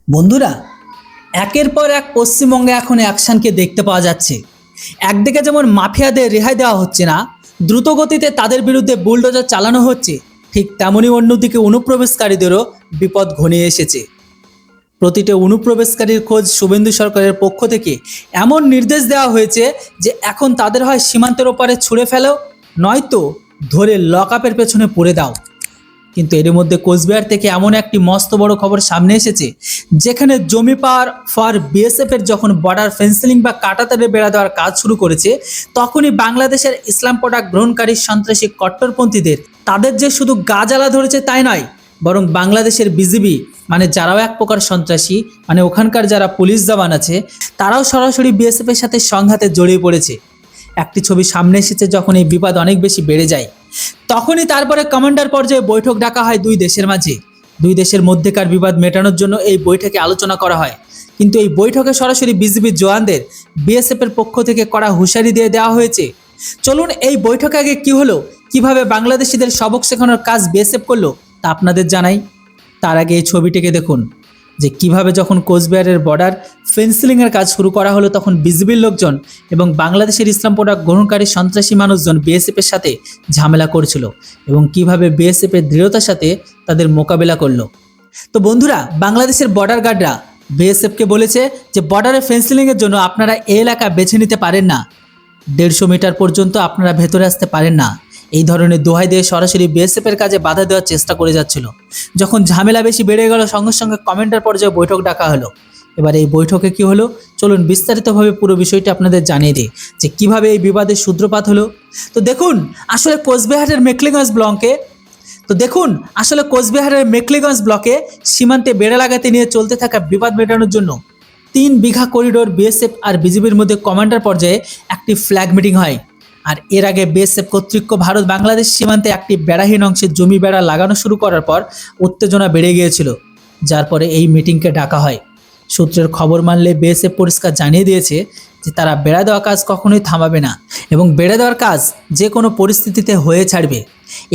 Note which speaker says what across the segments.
Speaker 1: বন্ধুরা, একের পর এক পশ্চিমবঙ্গে এখন অ্যাকশনকে দেখতে পাওয়া যাচ্ছে। একদিকে যেমন মাফিয়াদের রেহাই দেওয়া হচ্ছে না, দ্রুতগতিতে তাদের বিরুদ্ধে বুলডোজার চালানো হচ্ছে, ঠিক তেমনই অন্যদিকে অনুপ্রবেশকারীদেরও বিপদ ঘনিয়ে এসেছে। প্রতিটি অনুপ্রবেশকারীর খোঁজ শুভেন্দু সরকারের পক্ষ থেকে এমন নির্দেশ দেওয়া হয়েছে যে এখন তাদের হয় সীমান্তের ওপারে ছুঁড়ে ফেলো, নয়তো ধরে লকআপের পেছনে পুরে দাও। কিন্তু এর মধ্যে কোচবিহার থেকে এমন একটি মস্ত বড় খবর সামনে এসেছে, যেখানে জমি পাওয়ার ফর বিএসএফ এর যখন বর্ডার ফেন্সিলিং বা কাঁটাতারে বেড়া দেওয়ার কাজ শুরু করেছে, তখনই বাংলাদেশের ইসলাম প্রোডাক্ট গ্রহণকারী সন্ত্রাসী কট্টরপন্থীদের তাদের যে শুধু গা জ্বালা ধরেছে তাই নয়, বরং বাংলাদেশের বিজিবি মানে যারাও এক প্রকার সন্ত্রাসী, মানে ওখানকার যারা পুলিশ জওয়ান আছে, তারাও সরাসরি বিএসএফ এর সাথে সংঘাতে জড়িয়ে পড়েছে। একটি ছবি সামনে এসেছে যখন এই বিবাদ অনেক বেশি বেড়ে যায়, তখনই তারপরে কমান্ডার পর্যায়ে বৈঠক ডাকা হয় দুই দেশের মাঝে। দুই দেশের মধ্যেকার বিবাদ মেটানোর জন্য এই বৈঠকে আলোচনা করা হয়। কিন্তু এই বৈঠকে সরাসরি বিজিবি জওয়ানদের বিএসএফ এর পক্ষ থেকে কড়া হুঁশিয়ারি দিয়ে দেওয়া হয়েছে। চলুন এই বৈঠক আগে কি হলো, কিভাবে বাংলাদেশিদের সবক শেখানোর কাজ বিএসএফ করলো তা আপনাদের জানাই। তার আগে এই ছবিটিকে দেখুন, যে কিভাবে যখন কোচবিহারের বর্ডার ফেন্সিলিংয়ের কাজ শুরু করা হলো, তখন বিজিবির লোকজন এবং বাংলাদেশের ইসলাম প্রোডাক্ট গ্রহণকারী সন্ত্রাসী মানুষজন বিএসএফের সাথে ঝামেলা করছিল এবং কিভাবে বিএসএফের দৃঢ়তার সাথে তাদের মোকাবেলা করলো। তো বন্ধুরা, বাংলাদেশের বর্ডার গার্ডরা বিএসএফকে বলেছে যে বর্ডারে ফেন্সিলিংয়ের জন্য আপনারা এই এলাকা বেছে নিতে পারেন না, 150 মিটার পর্যন্ত আপনারা ভেতরে আসতে পারেন না। এই ধরনের দোহাই দিয়ে সরাসরি বিএসএফের কাজে বাধা দেওয়ার চেষ্টা করে যাচ্ছিল। যখন ঝামেলা বেশি বেড়ে গেল, সঙ্গে সঙ্গে কমান্ডার পর্যায়ে বৈঠক ডাকা হলো। এবার এই বৈঠকে কি হলো, চলুন বিস্তারিতভাবে পুরো বিষয়টি আপনাদের জানিয়ে দিই যে কিভাবে এই বিবাদের সূত্রপাত হলো। তো দেখুন, আসলে কোচবিহারের মেকলিগঞ্জ ব্লকে সীমান্তে বেড়া লাগাতে নিয়ে চলতে থাকা বিবাদ মেটানোর জন্য 3 বিঘা করিডোর বিএসএফ আর বিজিবির মধ্যে কমান্ডার পর্যায়ে একটি ফ্ল্যাগ মিটিং হয়। আর এর আগে বিএসএফ কর্তৃপক্ষ ভারত বাংলাদেশ সীমান্তে একটি বেড়াহীন অংশে জমি বেড়া লাগানো শুরু করার পর উত্তেজনা বেড়ে গিয়েছিল, যার পরে এই মিটিংকে ডাকা হয়। সূত্রের খবর মানলে বিএসএফ পরিষ্কার জানিয়ে দিয়েছে যে তারা বেড়া দেওয়া কাজ কখনোই থামাবে না এবং বেড়া দেওয়ার কাজ যে কোনো পরিস্থিতিতে হয়ে ছাড়বে।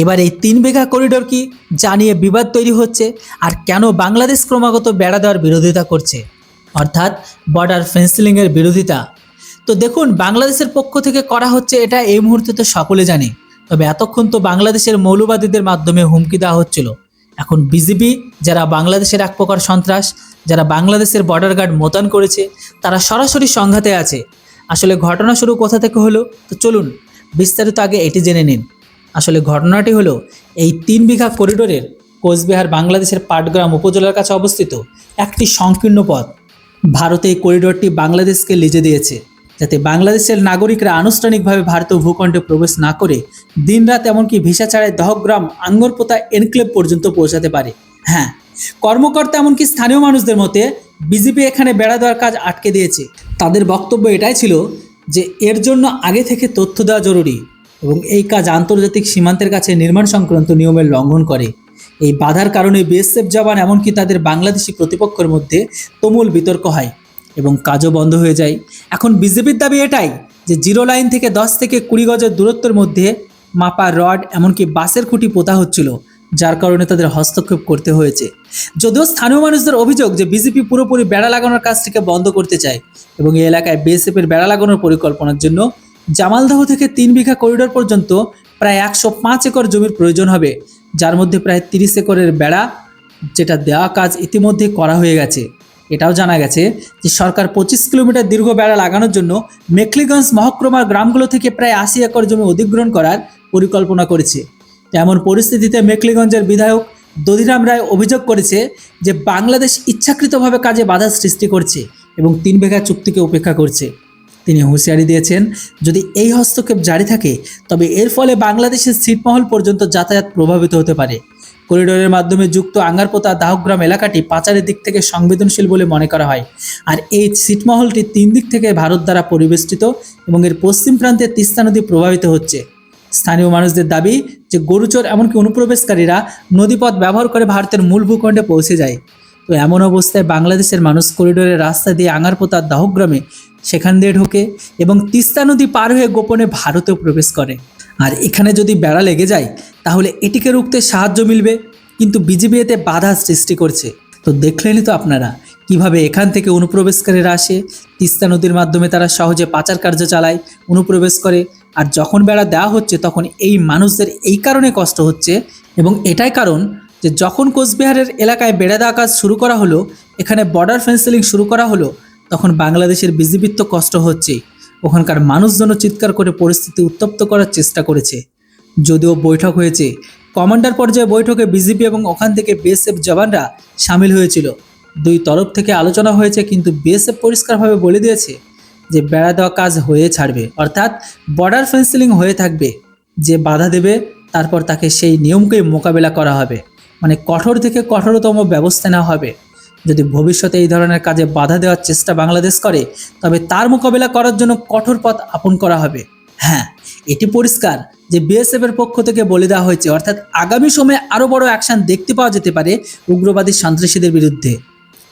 Speaker 1: এবার এই 3 বিঘা করিডোর কি জানিয়ে বিবাদ তৈরি হচ্ছে, আর কেন বাংলাদেশ ক্রমাগত বেড়া দেওয়ার বিরোধিতা করছে, অর্থাৎ বর্ডার ফেন্সিলিংয়ের বিরোধিতা। তো দেখুন, বাংলাদেশের পক্ষ থেকে করা হচ্ছে এটা এই মুহূর্তে তো সকলে জানে, তবে এতক্ষণ তো বাংলাদেশের মৌলবাদীদের মাধ্যমে হুমকি দেওয়া হচ্ছিল। এখন বিজিবি, যারা বাংলাদেশের এক প্রকার সন্ত্রাস, যারা বাংলাদেশের বর্ডার গার্ড মোতায়েন করেছে, তারা সরাসরি সংঘাতে আছে। আসলে ঘটনা শুরু কোথা থেকে হলো, তো চলুন বিস্তারিত আগে এটি জেনে নিন। আসলে ঘটনাটি হলো, এই 3 বিঘা করিডোরের কোচবিহার বাংলাদেশের পাটগ্রাম উপজেলার কাছে অবস্থিত একটি সংকীর্ণ পথ। ভারত এই করিডোরটি বাংলাদেশকে লিজে দিয়েছে, যাতে বাংলাদেশের নাগরিকরা আনুষ্ঠানিকভাবে ভারতীয় ভূখণ্ডে প্রবেশ না করে দিনরাত এমনকি ভিসা ছাড়াই দহগ্রাম আঙ্গরপোতা এনক্লেভ পর্যন্ত পৌঁছাতে পারে। হ্যাঁ, কর্মকর্তা এমনকি স্থানীয় মানুষদের মতে বিজেপি এখানে বেড়া দেওয়ার কাজ আটকে দিয়েছে। তাদের বক্তব্য এটাই ছিল যে এর জন্য আগে থেকে তথ্য দেওয়া জরুরি এবং এই কাজ আন্তর্জাতিক সীমান্তের কাছে নির্মাণ সংক্রান্ত নিয়মের লঙ্ঘন করে। এই বাধার কারণে বিএসএফ জওয়ান এমনকি তাদের বাংলাদেশি প্রতিপক্ষের মধ্যে তুমুল বিতর্ক হয় এবং কাজও বন্ধ হয়ে যায়। এখন বিজেপির দাবি এটাই যে জিরো লাইন থেকে 10 থেকে 20 গজের দূরত্বের মধ্যে মাপা রড এমনকি বাসের খুঁটি পোতা হচ্ছিল, যার কারণে তাদের হস্তক্ষেপ করতে হয়েছে। যদিও স্থানীয় মানুষদের অভিযোগ যে বিজেপি পুরোপুরি বেড়া লাগানোর কাজটিকে বন্ধ করতে চায় এবং এই এলাকায় বিএসএফের বেড়া লাগানোর পরিকল্পনার জন্য জামালদহ থেকে 3 বিঘা করিডোর পর্যন্ত প্রায় 105 একর জমির প্রয়োজন হবে, যার মধ্যে প্রায় 30 একরের বেড়া যেটা দেওয়া কাজ ইতিমধ্যে করা হয়ে গেছে। এটাও জানা গেছে যে সরকার 25 কিলোমিটার দীর্ঘ বেড়া লাগানোর জন্য মেখলিগঞ্জ মহকুমার গ্রামগুলো থেকে প্রায় 80 একর জমি অধিগ্রহণ করার পরিকল্পনা করেছে। এমন পরিস্থিতিতে মেখলিগঞ্জের বিধায়ক দধিরাম রায় অভিযোগ করেছে যে বাংলাদেশ ইচ্ছাকৃতভাবে কাজে বাধা সৃষ্টি করছে এবং 3 বিঘা চুক্তিকে উপেক্ষা করছে। তিনি হুঁশিয়ারি দিয়েছেন, যদি এই হস্তক্ষেপ জারি থাকে তবে এর ফলে বাংলাদেশের ছিটমহল পর্যন্ত যাতায়াত প্রভাবিত হতে পারে। করিডোরের মাধ্যমে যুক্ত আঙ্গারপোতা দাহগ্রাম এলাকাটি পাচারের দিক থেকে সংবেদনশীল বলে মনে করা হয়, আর এই ছিটমহলটি 3 দিক থেকে ভারত দ্বারা পরিবেষ্টিত এবং এর পশ্চিম প্রান্তে তিস্তা নদী প্রভাবিত হচ্ছে। স্থানীয় মানুষদের দাবি যে গরুচোর এমনকি অনুপ্রবেশকারীরা নদীপথ ব্যবহার করে ভারতের মূল ভূখণ্ডে পৌঁছে যায়। তো এমন অবস্থায় বাংলাদেশের মানুষ করিডোরের রাস্তা দিয়ে আঙ্গারপোতা দাহগ্রামে সেখান দিয়ে ঢোকে এবং তিস্তা নদী পার হয়ে গোপনে ভারতেও প্রবেশ করে। আর এখানে যদি বেড়া লেগে যায় তাহলে এটিকে রুখতে সাহায্য মিলবে, কিন্তু বিজেপি এতে বাধা সৃষ্টি করছে। তো দেখলেনই তো আপনারা কিভাবে এখান থেকে অনুপ্রবেশকারীরা আসে, তিস্তা নদীর মাধ্যমে তারা সহজে পাচার কার্য চালায়, অনুপ্রবেশ করে। আর যখন বেড়া দেওয়া হচ্ছে তখন এই মানুষদের এই কারণে কষ্ট হচ্ছে, এবং এটাই কারণ যে যখন কোচবিহারের এলাকায় বেড়া দেওয়া কাজ শুরু করা হলো, এখানে বর্ডার ফেন্সিলিং শুরু করা হলো, তখন বাংলাদেশের বিজিবির তো কষ্ট হচ্ছে, ওখানকার মানুষজন চিৎকার করে পরিস্থিতি উত্তপ্ত করার চেষ্টা করেছে। যদিও বৈঠক হয়েছে, কমান্ডার পর্যায়ে বৈঠকে বিজিবি এবং ওখান থেকে বিএসএফ জওয়ানরা সামিল হয়েছিল। দুই তরফ থেকে আলোচনা হয়েছে, কিন্তু বিএসএফ পরিষ্কারভাবে বলে দিয়েছে যে বেড়া দেওয়া কাজ হয়ে ছাড়বে, অর্থাৎ বর্ডার ফেন্সিলিং হয়ে থাকবে। যে বাধা দেবে তারপর তাকে সেই নিয়মকেই মোকাবেলা করা হবে, মানে কঠোর থেকে কঠোরতম ব্যবস্থা নেওয়া হবে। যদি ভবিষ্যতে এই ধরনের কাজে বাধা দেওয়ার চেষ্টা বাংলাদেশ করে, তবে তার মোকাবেলা করার জন্য কঠোর পথ আপন করা হবে। হ্যাঁ, এটি পরিষ্কার যে বিএসএফ এর পক্ষ থেকে বলে দেওয়া হয়েছে, অর্থাৎ আগামী সময়ে আরও বড় অ্যাকশন দেখতে পাওয়া যেতে পারে উগ্রবাদী সন্ত্রাসীদের বিরুদ্ধে।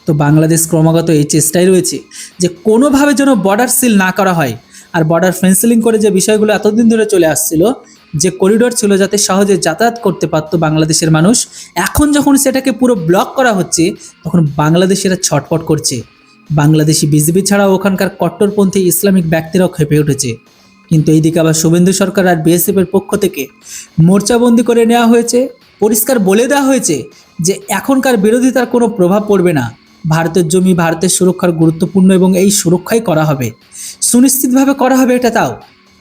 Speaker 1: তো বাংলাদেশ ক্রমাগত এই চেষ্টায় রয়েছে যে কোনোভাবে যেন বর্ডার সিল না করা হয়, আর বর্ডার ফেন্সিলিং করে যে বিষয়গুলো এতদিন ধরে চলে আসছিল, যে করিডোর ছিল যাতে সহজে যাতায়াত করতে পারতো বাংলাদেশের মানুষ, এখন যখন সেটাকে পুরো ব্লক করা হচ্ছে তখন বাংলাদেশিরা ছটফট করছে। বাংলাদেশি বিজিবি ছাড়াও ওখানকার কট্টরপন্থী ইসলামিক ব্যক্তিরাও খেপে উঠেছে। কিন্তু এইদিকে আবার শুভেন্দু সরকার আর বিএসএফ এর পক্ষ থেকে মোর্চাবন্দি করে নেওয়া হয়েছে, পরিষ্কার বলে দেওয়া হয়েছে যে এখনকার বিরোধিতার কোনো প্রভাব পড়বে না। ভারতের জমি ভারতের সুরক্ষার গুরুত্বপূর্ণ এবং এই সুরক্ষাই করা হবে, সুনিশ্চিতভাবে করা হবে। এটা তাও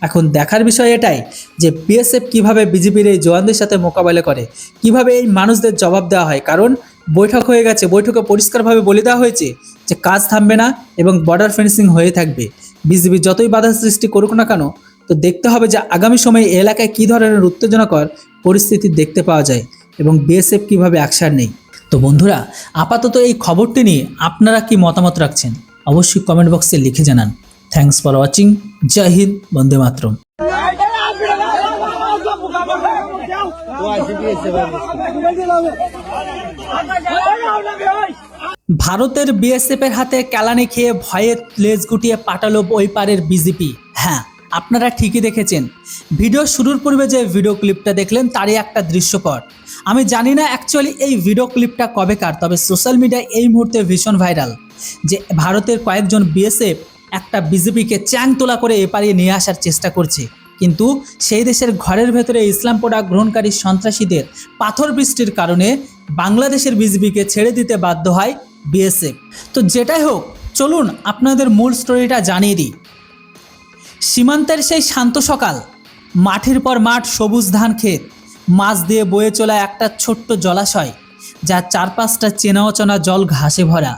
Speaker 1: এখন দেখার বিষয় এটাই যে বিএসএফ কিভাবে বিজিবির এই জওয়ানদের সাথে মোকাবেলা করে, কিভাবে এই মানুষদের জবাব দেওয়া হয়। কারণ বৈঠক হয়ে গেছে, বৈঠকে পরিষ্কারভাবে বলে দেওয়া হয়েছে যে কাজ থামবে না এবং বর্ডার ফেন্সিং হয়ে থাকবে। বিজিবি যতই বাধা সৃষ্টি করুক না কেন, তো দেখতে হবে যে আগামী সময়ে এই এলাকায় কী ধরনের উত্তেজনাকর পরিস্থিতি দেখতে পাওয়া যায় এবং বিএসএফ কীভাবে অ্যাকশন নেই। তো বন্ধুরা, আপাতত এই খবরটি নিয়ে আপনারা কি মতামত রাখছেন অবশ্যই কমেন্ট বক্সে লিখে জানান। Thanks for watching. জয় হিন্দ, বন্দে মাতরম। ভারতের বিএসএফ এর হাতে কেলানি খেয়ে ভয়ে লেজ গুটিয়ে পাঠালো ওই পারের বিজেপি। হ্যাঁ, আপনারা ঠিকই দেখেছেন। ভিডিও শুরুর পূর্বে যে ভিডিও ক্লিপটা দেখলেন তারই একটা দৃশ্যপট। আমি জানি না অ্যাকচুয়ালি এই ভিডিও ক্লিপটা কবেকার, তবে সোশ্যাল মিডিয়ায় এই মুহূর্তে ভীষণ ভাইরাল যে ভারতের কয়েকজন বিএসএফ একটা বিজেপিকে চ্যাং তোলা করে এপারে নিয়ে আসার চেষ্টা করছে, কিন্তু সেই দেশের ঘরের ভেতরে ইসলাম প্রোডাক্ট গ্রহণকারী সন্ত্রাসীদের পাথর বৃষ্টির কারণে বাংলাদেশের বিজেপিকে ছেড়ে দিতে বাধ্য হয় বিএসএফ। তো যেটাই হোক, চলুন আপনাদের মূল স্টোরিটা জানিয়ে দিই। সীমান্তের সেই শান্ত সকাল, মাঠের পর মাঠ, সবুজ ধান ক্ষেত, মাছ দিয়ে বয়ে চলা একটা ছোট্ট জলাশয়, যার চারপাশটা চেনা অচেনা জল ঘাসে ভরা।